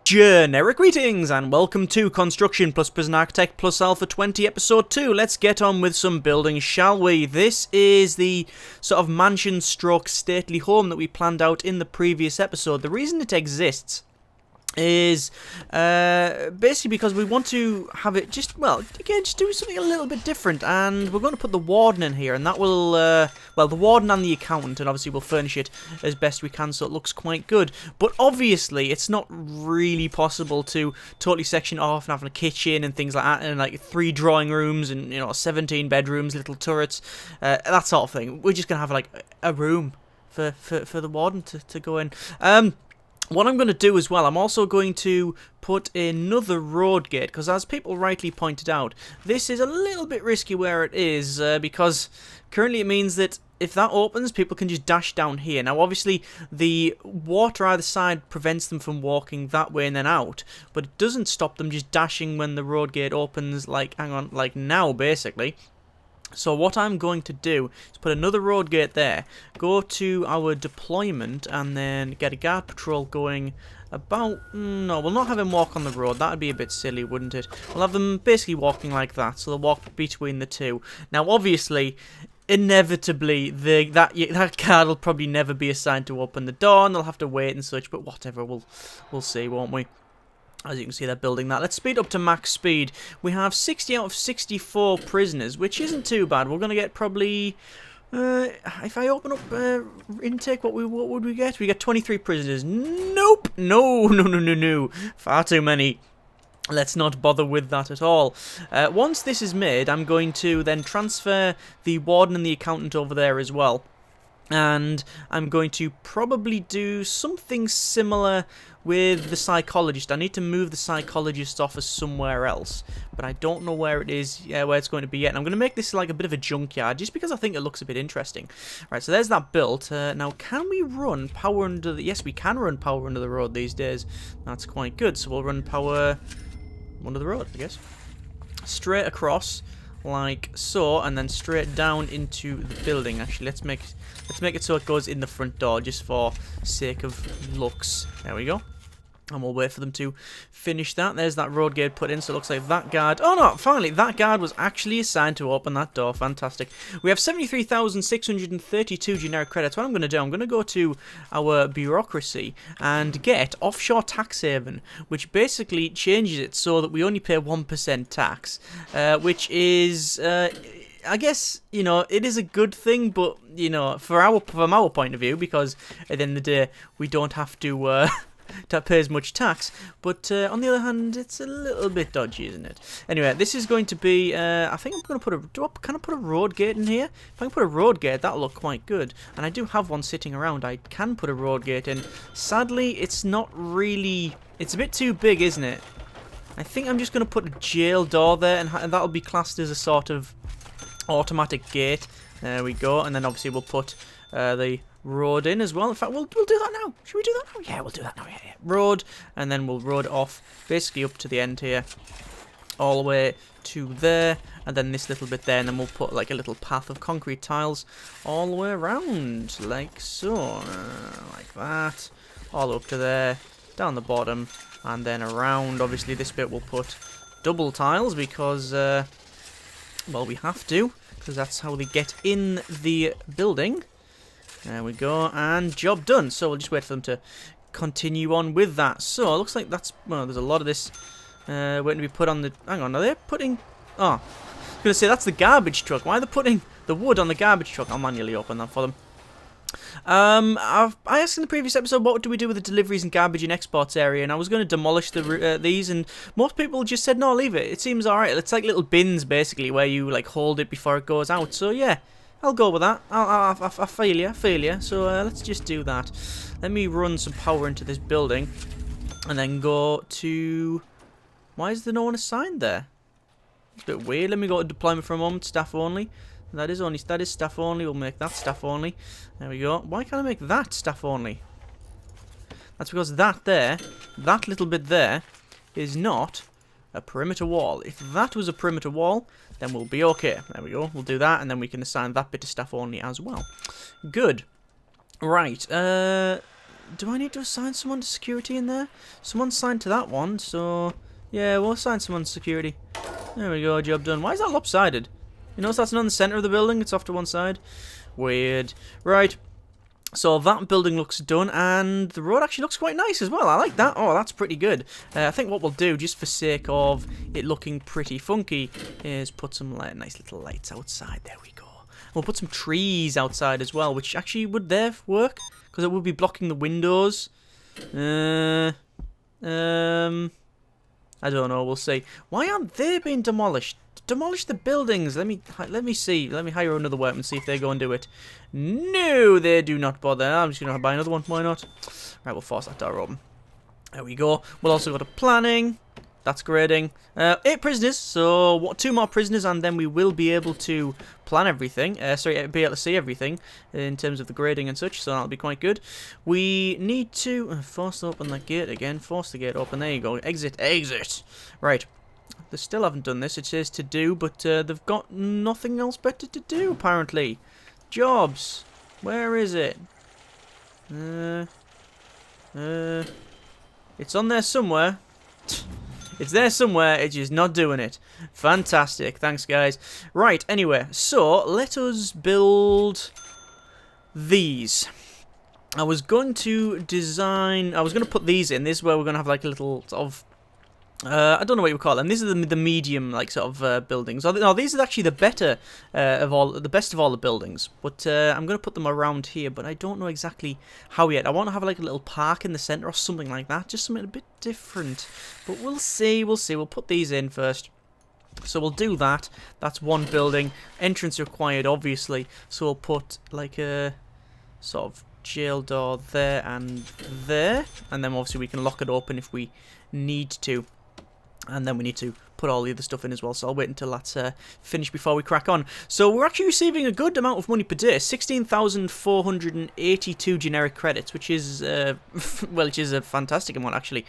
Generic greetings and welcome to Construction plus Prison Architect plus Alpha 20 episode 2. Let's get on with some building, shall we? This is the sort of mansion stroke stately home that we planned out in the previous episode. The reason it exists is basically because we want to have it just do something a little bit different, and we're going to put the warden in here, and that will the warden and the accountant, and obviously we'll furnish it as best we can so it looks quite good. But obviously it's not really possible to totally section off and have a kitchen and things like that, and like 3 drawing rooms and 17 bedrooms, little turrets, that sort of thing. We're just gonna have like a room for the warden to go in. What I'm going to do as well, I'm also going to put another road gate, because as people rightly pointed out, this is a little bit risky where it is, because currently it means that if that opens, people can just dash down here. Now obviously the water either side prevents them from walking that way and then out, but it doesn't stop them just dashing when the road gate opens, like now basically. So what I'm going to do is put another road gate there, go to our deployment, and then get a guard patrol going about... No, we'll not have him walk on the road. That would be a bit silly, wouldn't it? We'll have them basically walking like that, so they'll walk between the two. Now, obviously, inevitably, that guard will probably never be assigned to open the door, and they'll have to wait and such, but whatever, we'll see, won't we? As you can see, they're building that. Let's speed up to max speed. We have 60 out of 64 prisoners, which isn't too bad. We're going to get probably... if I open up intake, what would we get? We get 23 prisoners. Nope! No. Far too many. Let's not bother with that at all. Once this is made, I'm going to then transfer the warden and the accountant over there as well. And I'm going to probably do something similar with the psychologist. I need to move the psychologist's office somewhere else, but I don't know where it is, where it's going to be yet. And I'm going to make this like a bit of a junkyard, just because I think it looks a bit interesting. Right, so there's that built. Now, can we run power under the... Yes, we can run power under the road these days. That's quite good. So we'll run power under the road, I guess. Straight across, like so, and then straight down into the building. Actually, let's make it so it goes in the front door, just for sake of looks. There we go. And we'll wait for them to finish that. There's that road gate put in, so it looks like that guard... Oh no, finally, that guard was actually assigned to open that door. Fantastic. We have 73,632 generic credits. What I'm going to do, I'm going to go to our bureaucracy and get offshore tax haven, which basically changes it so that we only pay 1% tax, which is... I guess, it is a good thing, but, from our point of view, because at the end of the day, we don't have to pay as much tax. But on the other hand, it's a little bit dodgy, isn't it? Anyway, this is going to be, I think I'm going to put can I put a road gate in here? If I can put a road gate, that'll look quite good. And I do have one sitting around. I can put a road gate in. Sadly, it's not really, it's a bit too big, isn't it? I think I'm just going to put a jail door there, and that'll be classed as a sort of automatic gate. There we go. And then obviously we'll put the road in as well. In fact, we'll do that now. Should we do that now? Yeah, we'll do that now. Yeah. Road, and then we'll road off basically up to the end here, all the way to there, and then this little bit there, and then we'll put like a little path of concrete tiles all the way around, like so, like that, all up to there, down the bottom, and then around. Obviously this bit we'll put double tiles because well, we have to, because that's how they get in the building. There we go, and job done. So we'll just wait for them to continue on with that. So it looks like that's... Well, there's a lot of this waiting to be put on the... Hang on, are they putting... Oh, I was going to say, that's the garbage truck. Why are they putting the wood on the garbage truck? I'll manually open that for them. I asked in the previous episode what do we do with the deliveries and garbage and exports area, and I was going to demolish these, and most people just said no, leave it. It seems alright. It's like little bins basically where you like hold it before it goes out. So yeah, I'll go with that. I feel ya. So let's just do that. Let me run some power into this building, and then go to... Why is there no one assigned there? It's a bit weird. Let me go to deployment for a moment. Staff only. That is staff only. We'll make that staff only. There we go. Why can't I make that staff only? That's because that little bit there, is not a perimeter wall. If that was a perimeter wall, then we'll be okay. There we go. We'll do that, and then we can assign that bit to staff only as well. Good. Right. do I need to assign someone to security in there? Someone's signed to that one, so yeah, we'll assign someone to security. There we go, job done. Why is that lopsided? You notice that's not in the center of the building, it's off to one side. Weird. Right. So that building looks done, and the road actually looks quite nice as well. I like that. Oh, that's pretty good. I think what we'll do, just for sake of it looking pretty funky, is put some nice little lights outside. There we go. We'll put some trees outside as well, which actually would there work, because it would be blocking the windows. I don't know. We'll see. Why aren't they being demolished? Demolish the buildings. Let me see. Let me hire another workman, see if they go and do it. No, they do not bother. I'm just gonna buy another one. Why not? Right, we'll force that door open. There we go. We'll also go to planning. That's grading. 8 prisoners. So 2 more prisoners, and then we will be able to plan everything. Sorry, be able to see everything in terms of the grading and such. So that'll be quite good. We need to force open the gate again. Force the gate open. There you go. Exit. Exit. Right. They still haven't done this. It says to do, but they've got nothing else better to do, apparently. Jobs. Where is it? It's on there somewhere. It's there somewhere. It's just not doing it. Fantastic. Thanks, guys. Right, anyway. So, let us build these. I was going to put these in. This is where we're going to have like a little sort of I don't know what you would call them. These are the medium, like, sort of buildings. No, these are actually the best of all the buildings. But I'm going to put them around here, but I don't know exactly how yet. I want to have like a little park in the center or something like that, just something a bit different. But we'll see. We'll see. We'll put these in first. So we'll do that. That's one building. Entrance required, obviously. So we'll put like a sort of jail door there and there, and then obviously we can lock it open if we need to. And then we need to put all the other stuff in as well, so I'll wait until that's finished before we crack on. So we're actually receiving a good amount of money per day, 16,482 generic credits, which is, well, which is a fantastic amount, actually.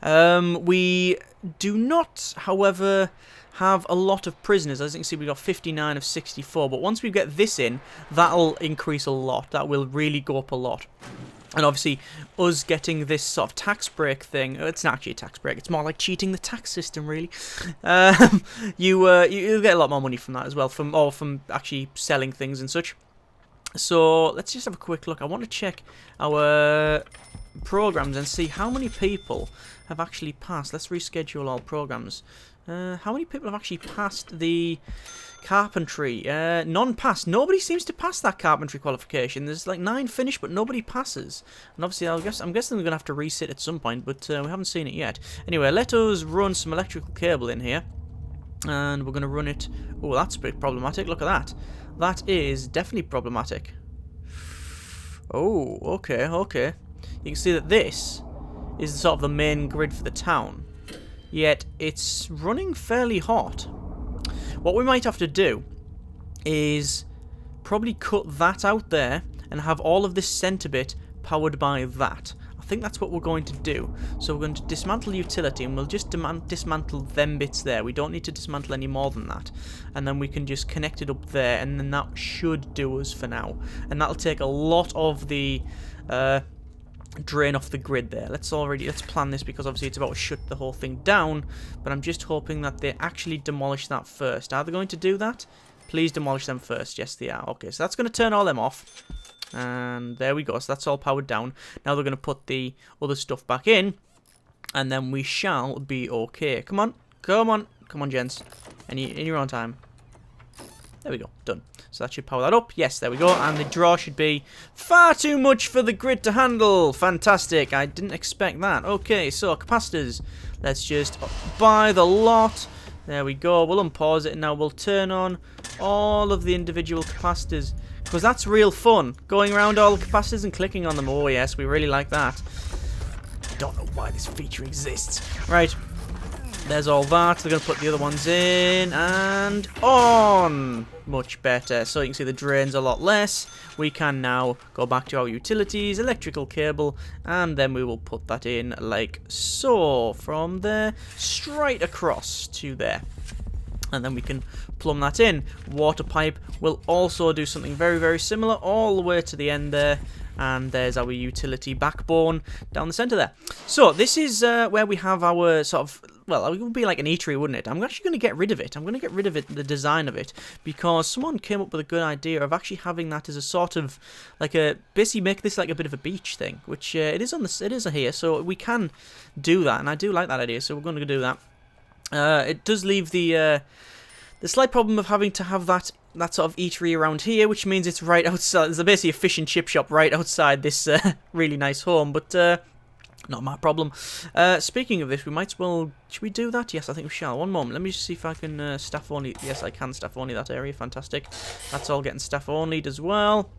We do not, however, have a lot of prisoners. As you can see, we've got 59 of 64, but once we get this in, that'll increase a lot. That will really go up a lot. And obviously, us getting this sort of tax break thing, it's not actually a tax break, it's more like cheating the tax system, really. You'll get a lot more money from that as well, from actually selling things and such. So, let's just have a quick look. I want to check our programs and see how many people have actually passed. Let's reschedule all programs. How many people have actually passed the carpentry? None passed. Nobody seems to pass that carpentry qualification. There's like 9 finished, but nobody passes. And obviously, I'm guessing we're going to have to resit at some point, but we haven't seen it yet. Anyway, let us run some electrical cable in here. And we're going to run it... Oh, that's a bit problematic. Look at that. That is definitely problematic. Oh, okay, okay. You can see that this is sort of the main grid for the town. Yet it's running fairly hot. What we might have to do is probably cut that out there and have all of this centre bit powered by that. I think that's what we're going to do. So we're going to dismantle utility and we'll just dismantle them bits there. We don't need to dismantle any more than that. And then we can just connect it up there, and then that should do us for now. And that'll take a lot of the drain off the grid there. Let's plan this, because obviously it's about to shut the whole thing down, but I'm just hoping that they actually demolish that first. Are they going to do that? Please demolish them first. Yes, they are. Okay, so that's going to turn all them off. And there we go. So that's all powered down. Now they're going to put the other stuff back in, and then we shall be okay. Come on. Come on. Come on, gents. In your own time. There we go. Done. So that should power that up. Yes, there we go. And the draw should be far too much for the grid to handle. Fantastic. I didn't expect that. Okay, so capacitors. Let's just buy the lot. There we go. We'll unpause it, and now we'll turn on all of the individual capacitors, because that's real fun. Going around all the capacitors and clicking on them. Oh, yes, we really like that. I don't know why this feature exists. Right. There's all that. They're going to put the other ones in, and on. Much better. So you can see the drain's a lot less. We can now go back to our utilities, electrical cable, and then we will put that in like so, from there straight across to there. And then we can plumb that in. Water pipe will also do something very, very similar all the way to the end there. And there's our utility backbone down the centre there. So this is where we have our sort of, well, it would be like an eatery, wouldn't it? I'm actually going to get rid of it. I'm going to get rid of it, the design of it, because someone came up with a good idea of actually having that as a sort of, like a, basically make this like a bit of a beach thing, which it is on the, it is here, so we can do that, and I do like that idea, so we're going to do that. It does leave the slight problem of having to have that sort of eatery around here, which means it's right outside. There's basically a fish and chip shop right outside this really nice home, but not my problem. Speaking of this, we might as well... Should we do that? Yes, I think we shall. One moment. Let me just see if I can staff only... Yes, I can staff only that area. Fantastic. That's all getting staff only as well.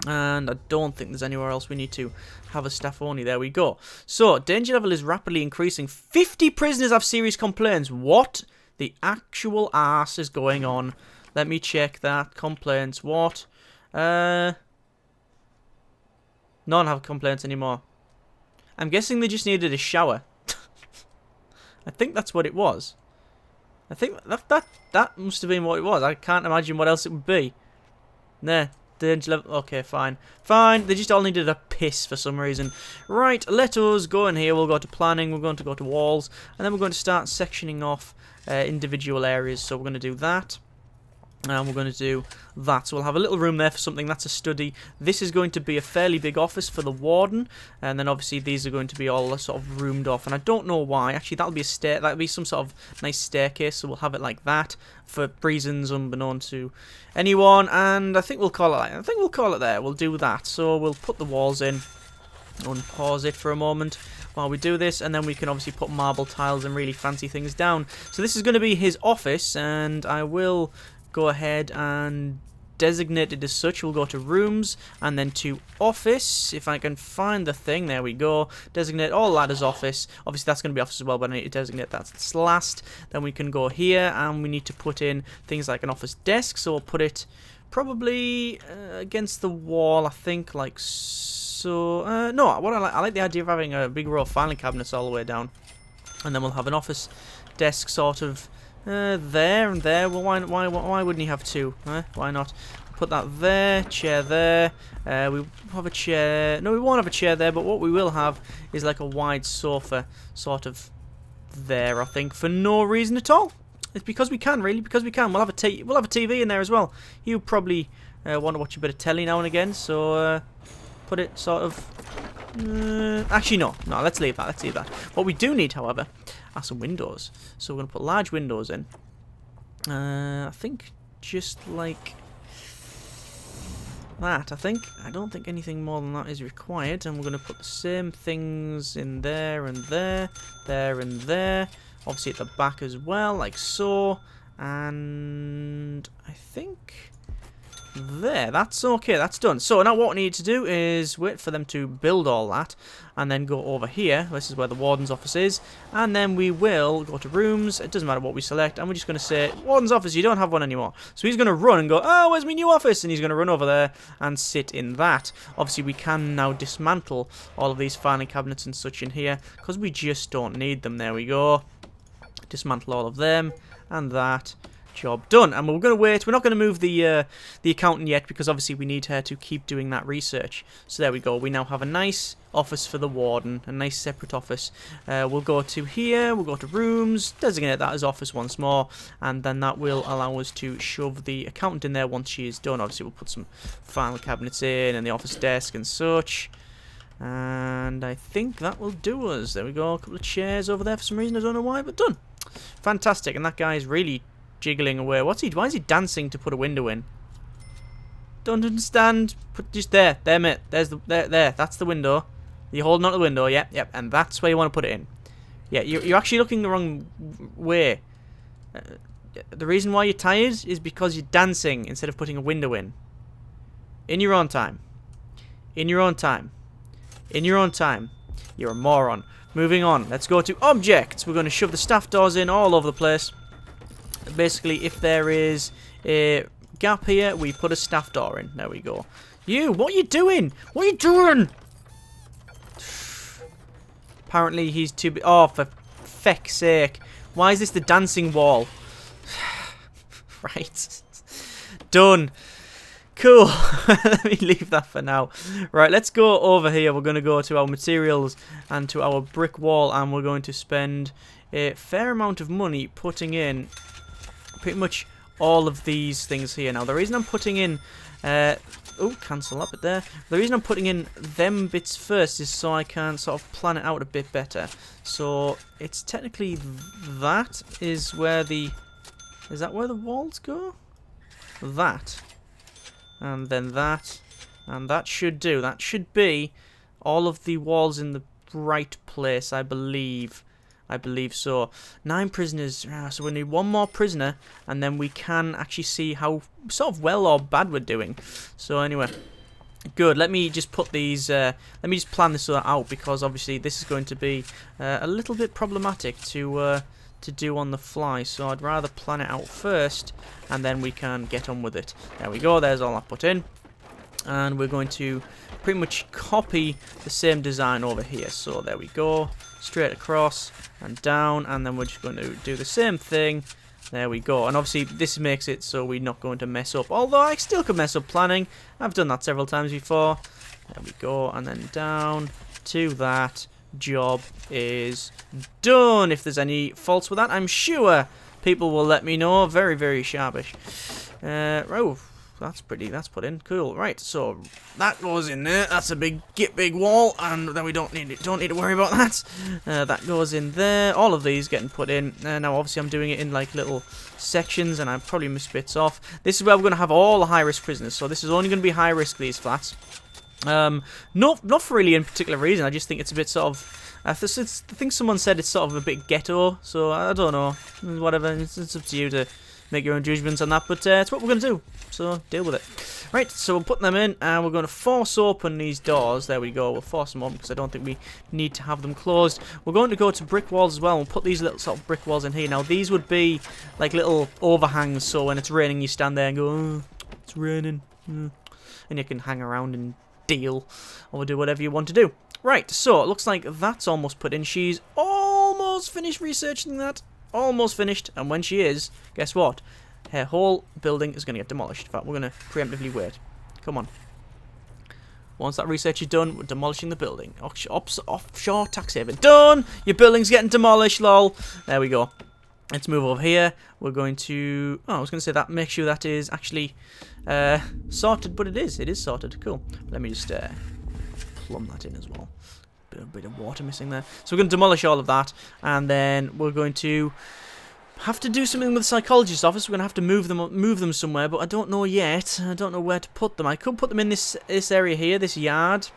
And I don't think there's anywhere else we need to have a staff only. There we go. So, danger level is rapidly increasing. 50 prisoners have serious complaints. What the actual arse is going on? Let me check that. Complaints. What? None have complaints anymore. I'm guessing they just needed a shower. I think that's what it was. I think that must have been what it was. I can't imagine what else it would be. Nah. Danger level. Okay, fine. Fine. They just all needed a piss for some reason. Right, let us go in here. We'll go to planning. We're going to go to walls. And then we're going to start sectioning off individual areas. So we're going to do that. And we're going to do that. So we'll have a little room there for something. That's a study. This is going to be a fairly big office for the warden. And then obviously these are going to be all sort of roomed off. And I don't know why. Actually, that'll be a that'll be some sort of nice staircase. So we'll have it like that for reasons unbeknown to anyone. And I think we'll call it. I think we'll call it there. We'll do that. So we'll put the walls in. Unpause it for a moment while we do this, and then we can obviously put marble tiles and really fancy things down. So this is going to be his office, and I will go ahead and designate it as such. We'll go to rooms and then to office. If I can find the thing, there we go. Designate all that as office. Obviously that's going to be office as well, but I need to designate that last. Then we can go here and we need to put in things like an office desk. So we'll put it probably against the wall, I think, like so. No, what I like the idea of having a big row of filing cabinets all the way down, and then we'll have an office desk sort of there and there. Well, why wouldn't you have two? Why not? Put that there, chair there. We have a chair. No, we won't have a chair there, but what we will have is like a wide sofa sort of there, I think, for no reason at all. It's because we can, really, because we can. We'll have a TV in there as well. You probably want to watch a bit of telly now and again, so put it sort of... actually, no, let's leave that. Let's leave that. What we do need, however, are some windows. So we're going to put large windows in. I think just like that, I think. I don't think anything more than that is required. And we're going to put the same things in there and there, there and there. Obviously at the back as well, like so. And I think... there, that's okay, that's done. So now what we need to do is wait for them to build all that and then go over here. This is where the warden's office is, and then we will go to rooms. It doesn't matter what we select, and we're just going to say warden's office, you don't have one anymore. So he's going to run and go, oh, where's my new office? And he's going to run over there and sit in that. Obviously we can now dismantle all of these filing cabinets and such in here because we just don't need them. There we go. Dismantle all of them and that. Job done. And we're going to wait. We're not going to move the accountant yet because obviously we need her to keep doing that research. So there we go. We now have a nice office for the warden, a nice separate office. We'll go to here. We'll go to rooms. Designate that as office once more, and then that will allow us to shove the accountant in there once she is done. Obviously, we'll put some file cabinets in and the office desk and such. And I think that will do us. There we go. A couple of chairs over there for some reason. I don't know why, but done. Fantastic. And that guy is really jiggling away. Why is he dancing to put a window in? Don't understand. Put just there, mate. There's the there. That's the window. You're holding on to the window. Yep. And that's where you want to put it in. Yeah, you're actually looking the wrong way. The reason why you're tired is because you're dancing instead of putting a window in. In your own time. In your own time. In your own time. You're a moron. Moving on. Let's go to objects. We're going to shove the staff doors in all over the place. Basically, if there is a gap here, we put a staff door in. There we go. You, what are you doing? What are you doing? Apparently, he's too big. Oh, for feck's sake. Why is this the dancing wall? Right. Done. Cool. Let me leave that for now. Right, let's go over here. We're going to go to our materials and to our brick wall, and we're going to spend a fair amount of money putting in pretty much all of these things here. Now, the reason I'm putting in... oh, cancel that bit there. The reason I'm putting in them bits first is so I can sort of plan it out a bit better. So, it's technically that is where the... Is that where the walls go? That. And then that. And that should do. That should be all of the walls in the right place, I believe. I believe so. 9 prisoners. So we need 1 more prisoner, and then we can actually see how sort of well or bad we're doing. So anyway, good. Let me just put these. Let me just plan this out, because obviously this is going to be a little bit problematic to do on the fly. So I'd rather plan it out first, and then we can get on with it. There we go. There's all I put in, and we're going to pretty much copy the same design over here. So there we go. Straight across and down, and then we're just going to do the same thing. There we go. And obviously this makes it so we're not going to mess up, although I still could mess up planning. I've done that several times before. There we go, and then down to that. Job is done. If there's any faults with that, I'm sure people will let me know. Very, very sharpish. Oh, that's pretty. That's put in. Cool. Right. So that goes in there. That's a big wall, and then we don't need to worry about that. That goes in there. All of these getting put in. Now, obviously, I'm doing it in like little sections, and I probably missed bits off. This is where we're going to have all the high-risk prisoners. So this is only going to be high-risk, these flats. Not for really any particular reason. I just think it's a bit sort of... I think someone said it's sort of a bit ghetto, so I don't know. Whatever, it's up to you to make your own judgments on that, but it's what we're going to do, so deal with it. Right, so we'll put them in, and we're going to force open these doors. There we go, we'll force them open, because I don't think we need to have them closed. We're going to go to brick walls as well, and we'll put these little sort of brick walls in here. Now, these would be like little overhangs, so when it's raining, you stand there and go, oh, it's raining, and you can hang around and deal, or do whatever you want to do. Right, so it looks like that's almost put in. She's almost finished researching that. Almost finished, and when she is, guess what? Her whole building is going to get demolished. In fact, we're going to preemptively wait. Come on. Once that research is done, we're demolishing the building. Offshore tax haven. Done! Your building's getting demolished, lol. There we go. Let's move over here. We're going to... Oh, I was going to say that. Make sure that is actually sorted, but it is. It is sorted. Cool. Let me just plumb that in as well. A bit of water missing there. So we're going to demolish all of that, and then we're going to have to do something with the psychologist's office. We're going to have to move them somewhere, but I don't know yet. I don't know where to put them. I could put them in this area here, this yard,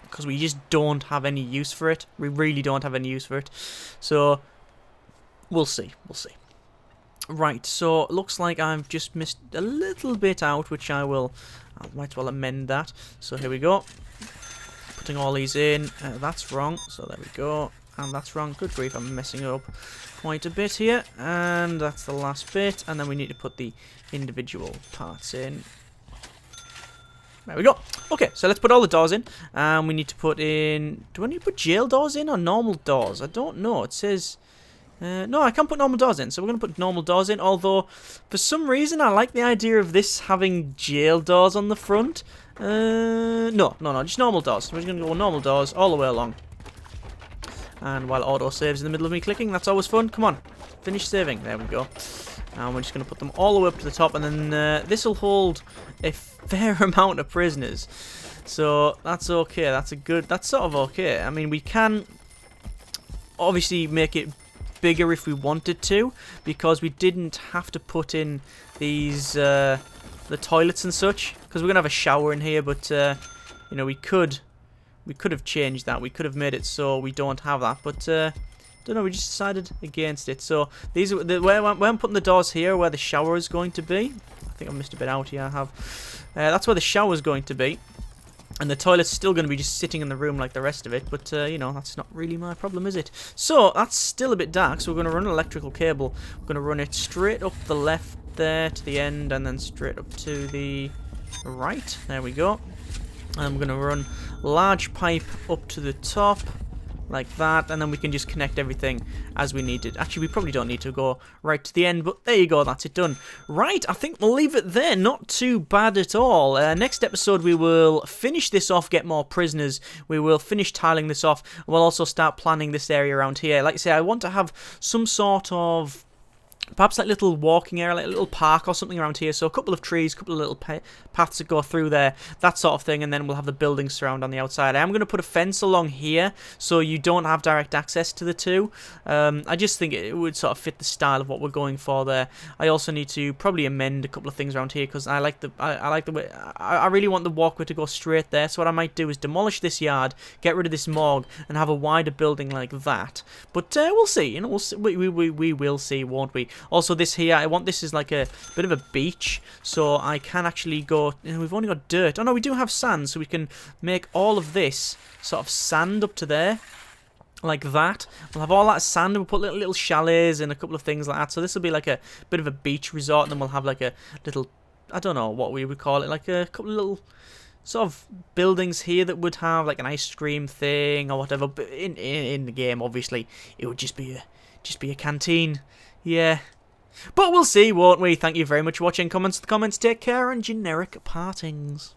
because we just don't have any use for it. We really don't have any use for it. So we'll see. We'll see. Right, so it looks like I've just missed a little bit out, which I might as well amend that. So here we go. Putting all these in. That's wrong, so there we go. And that's wrong. Good grief, I'm messing it up quite a bit here. And that's the last bit. And then we need to put the individual parts in. There we go. Okay, so let's put all the doors in. And we need to put in... Do I need to put jail doors in or normal doors? I don't know. It says... no, I can't put normal doors in, so we're going to put normal doors in, although for some reason I like the idea of this having jail doors on the front. No, just normal doors. We're just going to go normal doors all the way along. And while auto saves in the middle of me clicking, that's always fun. Come on, finish saving. There we go. And we're just going to put them all the way up to the top, and then this will hold a fair amount of prisoners. So that's okay. That's sort of okay. I mean, we can obviously make it bigger if we wanted to, because we didn't have to put in these the toilets and such, because we're gonna have a shower in here, but you know, we could have changed that. We could have made it so we don't have that, but don't know, we just decided against it. So these are where I'm putting the doors here, where the shower is going to be. I think I missed a bit out here. I have that's where the shower is going to be. And the toilet's still going to be just sitting in the room like the rest of it, but, you know, that's not really my problem, is it? So, that's still a bit dark, so we're going to run an electrical cable. We're going to run it straight up the left there to the end, and then straight up to the right. There we go. And we're going to run large pipe up to the top, like that, and then we can just connect everything as we need it. Actually, we probably don't need to go right to the end, but there you go, that's it done. Right, I think we'll leave it there. Not too bad at all. Next episode, we will finish this off, get more prisoners. We will finish tiling this off. We'll also start planning this area around here. Like I say, I want to have some sort of perhaps like little walking area, like a little park or something around here. So a couple of trees, a couple of little paths that go through there, that sort of thing. And then we'll have the buildings surround on the outside. I am going to put a fence along here so you don't have direct access to the two. I just think it would sort of fit the style of what we're going for there. I also need to probably amend a couple of things around here because I like the way I really want the walkway to go straight there. So what I might do is demolish this yard, get rid of this morgue, and have a wider building like that. But we'll see. You know, we'll see. We will see, won't we? Also, this here, I want this as like a bit of a beach, so I can actually go. We've only got dirt. Oh no, we do have sand, so we can make all of this sort of sand up to there, like that. We'll have all that sand, and we'll put little chalets and a couple of things like that. So this will be like a bit of a beach resort, and then we'll have like a little, I don't know what we would call it, like a couple of little sort of buildings here that would have like an ice cream thing or whatever. But in the game, obviously, it would just be a canteen. Yeah. But we'll see, won't we? Thank you very much for watching. Comments to the comments. Take care and generic partings.